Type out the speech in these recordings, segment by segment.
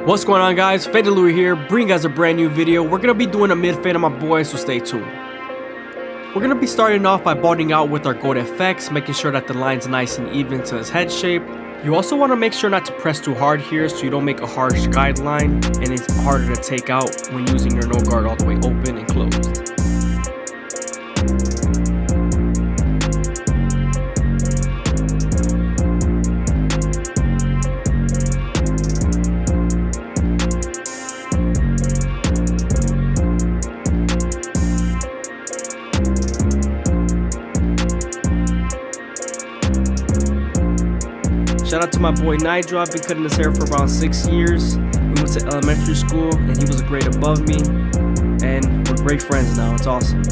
What's going on, guys? FadeitLuie here, bringing you guys a brand new video. We're going to be doing a mid-fade on my boy, so stay tuned. We're going to be starting off by bottoming out with our gold FX, making sure that the line's nice and even to his head shape. You also want to make sure not to press too hard here so you don't make a harsh guideline and it's harder to take out when using your no guard all the way open and closed. Shout out to my boy Nigel. I've been cutting his hair for around 6 years. We went to elementary school and he was a grade above me. And we're great friends now. It's awesome.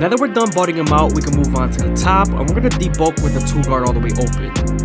Now that we're done botting him out, we can move on to the top, and we're going to debulk with the 2 guard all the way open.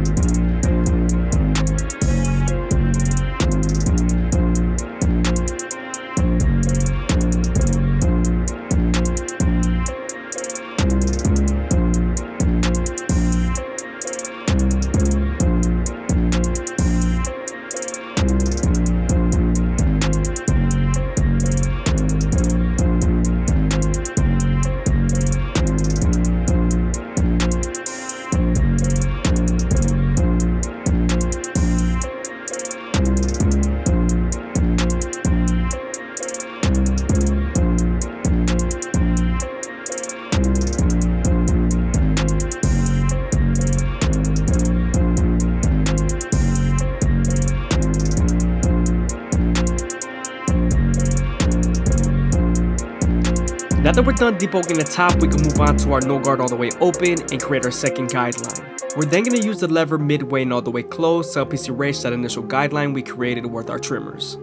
Now that we're done debulking the top, we can move on to our no guard all the way open and create our second guideline. We're then going to use the lever midway and all the way closed to help us erase that initial guideline we created with our trimmers.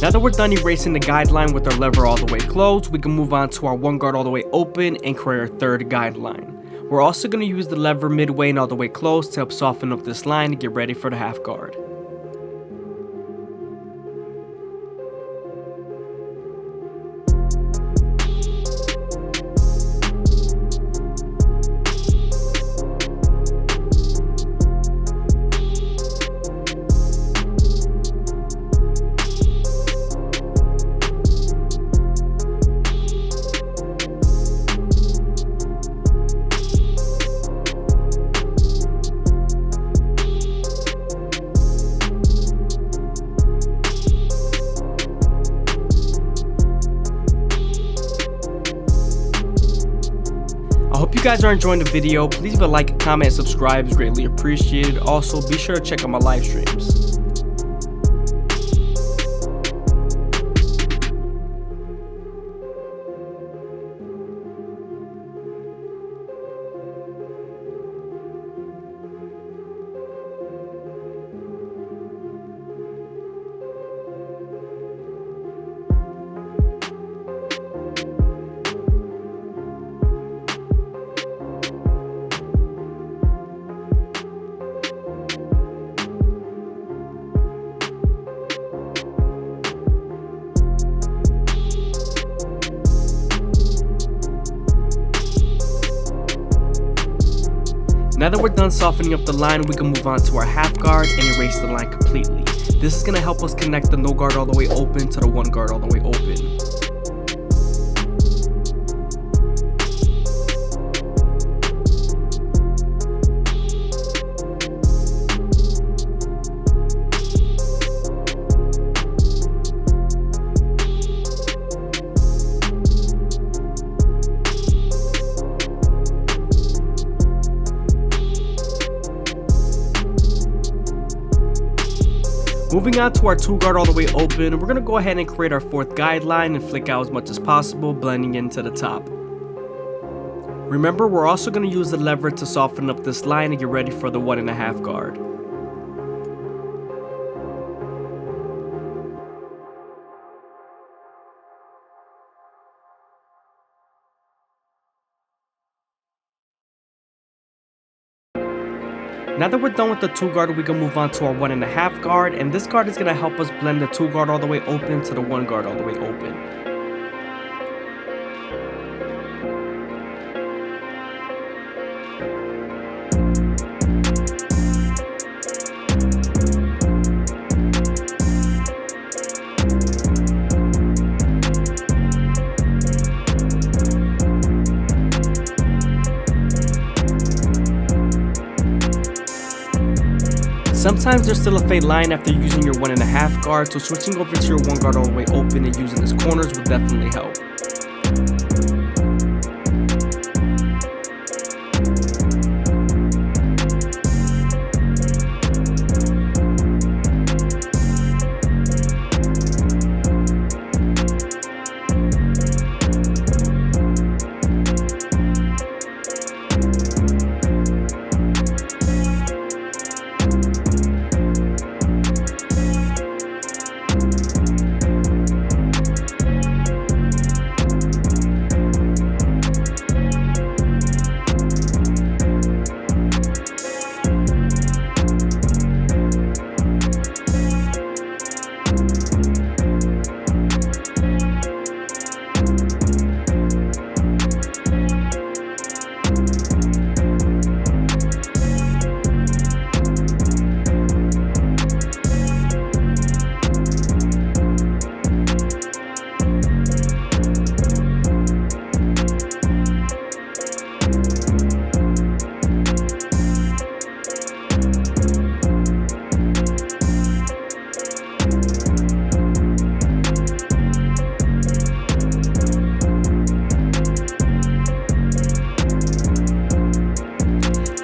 Now that we're done erasing the guideline with our lever all the way closed, we can move on to our 1 guard all the way open and create our third guideline. We're also going to use the lever midway and all the way closed to help soften up this line and get ready for the half guard. I hope you guys are enjoying the video. Please leave a like, comment, and subscribe. It's greatly appreciated. Also, be sure to check out my live streams. Now that we're done softening up the line, we can move on to our half guard and erase the line completely. This is going to help us connect the no guard all the way open to the 1 guard all the way open. Moving on to our 2 guard all the way open, we're going to go ahead and create our 4th guideline and flick out as much as possible, blending into the top. Remember, we're also going to use the lever to soften up this line and get ready for the 1.5 guard. Now that we're done with the 2 guard, we can move on to our 1.5 guard, and this guard is going to help us blend the 2 guard all the way open to the 1 guard all the way open. Sometimes there's still a fade line after using your 1.5 guard, so switching over to your 1 guard all the way open and using its corners will definitely help.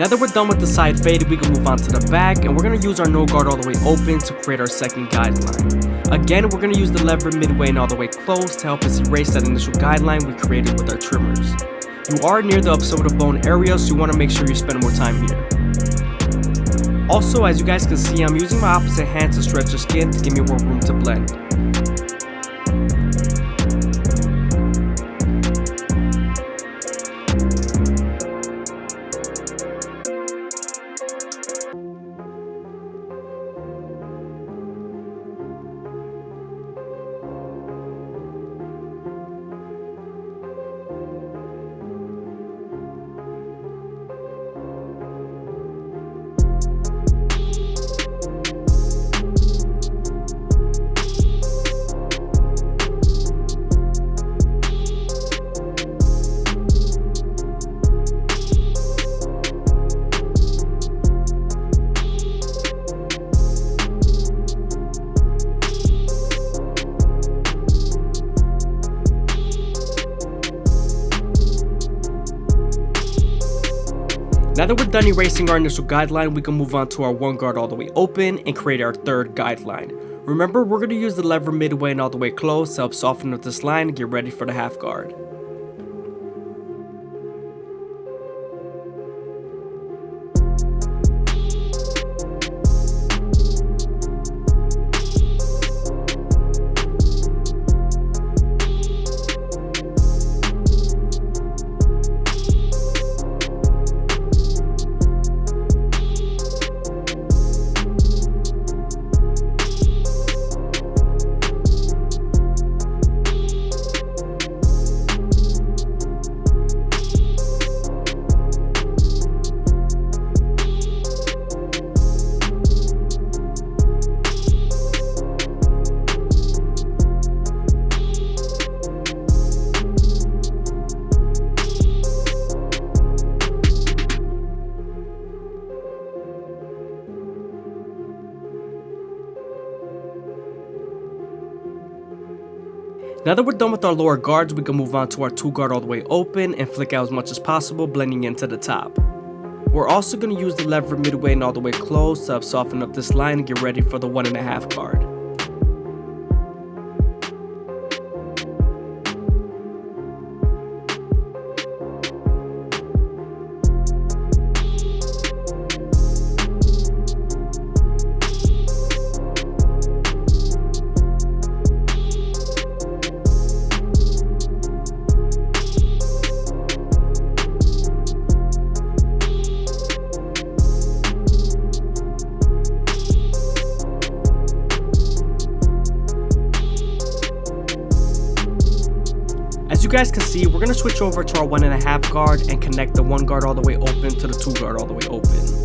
Now that we're done with the side fade, we can move on to the back, and we're going to use our no guard all the way open to create our 2nd guideline. Again, we're going to use the lever midway and all the way close to help us erase that initial guideline we created with our trimmers. You are near the upside bone area, so you want to make sure you spend more time here. Also, as you guys can see, I'm using my opposite hand to stretch the skin to give me more room to blend. Now that we're done erasing our initial guideline, we can move on to our 1 guard all the way open and create our 3rd guideline. Remember, we're going to use the lever midway and all the way close to help soften up this line and get ready for the 1/2 guard. Now that we're done with our lower guards, we can move on to our 2 guard all the way open and flick out as much as possible, blending into the top. We're also going to use the lever midway and all the way close to help soften up this line and get ready for the 1.5 guard. As you guys can see, we're going to switch over to our 1.5 guard and connect the 1 guard all the way open to the 2 guard all the way open.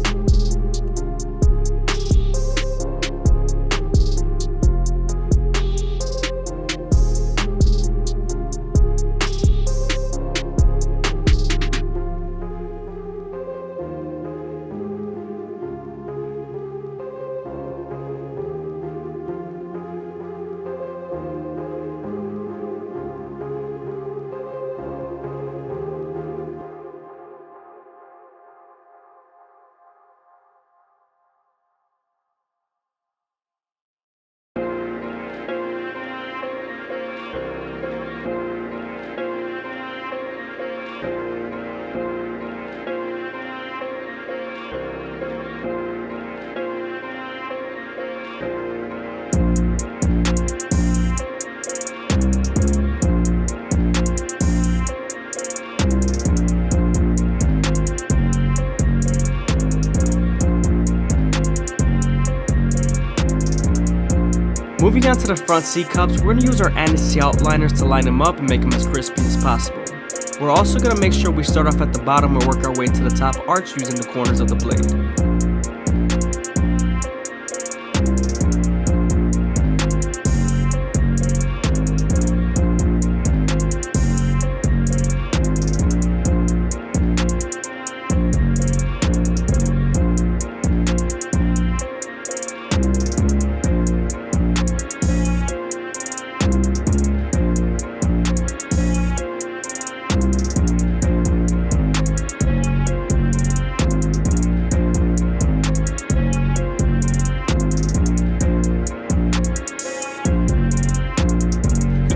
Moving on to the front C-cups, we're going to use our anti outliners to line them up and make them as crispy as possible. We're also going to make sure we start off at the bottom and work our way to the top arch using the corners of the blade.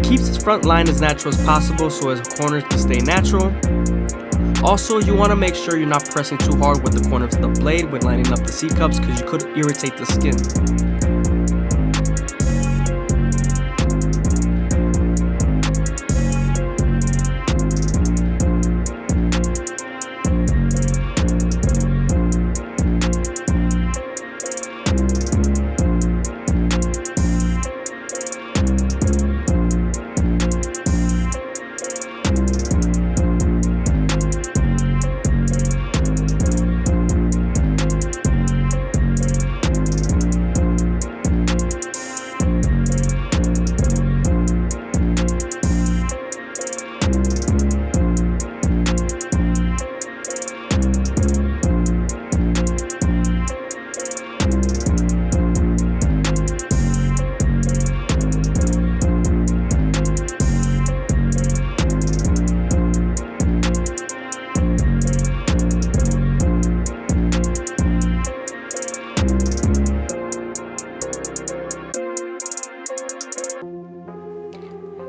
Keeps his front line as natural as possible so his corners can stay natural. Also, you want to make sure you're not pressing too hard with the corners of the blade when lining up the C-cups because you could irritate the skin.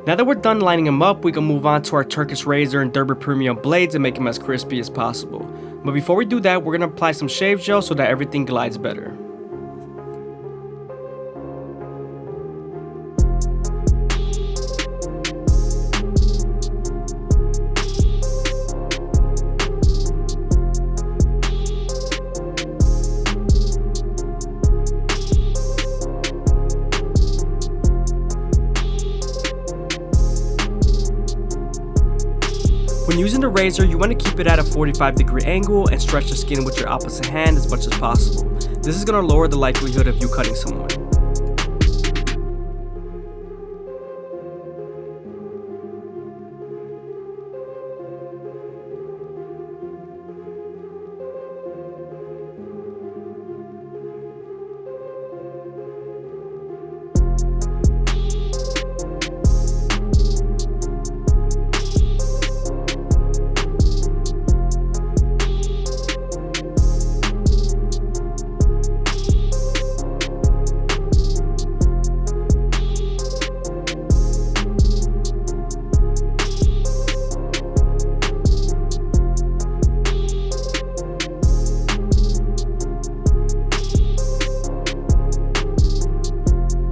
Now that we're done lining them up, we can move on to our Turkish razor and Derby premium blades and make them as crispy as possible. But before we do that, we're going to apply some shave gel so that everything glides better. When using the razor, you want to keep it at a 45-degree angle and stretch the skin with your opposite hand as much as possible. This is going to lower the likelihood of you cutting someone.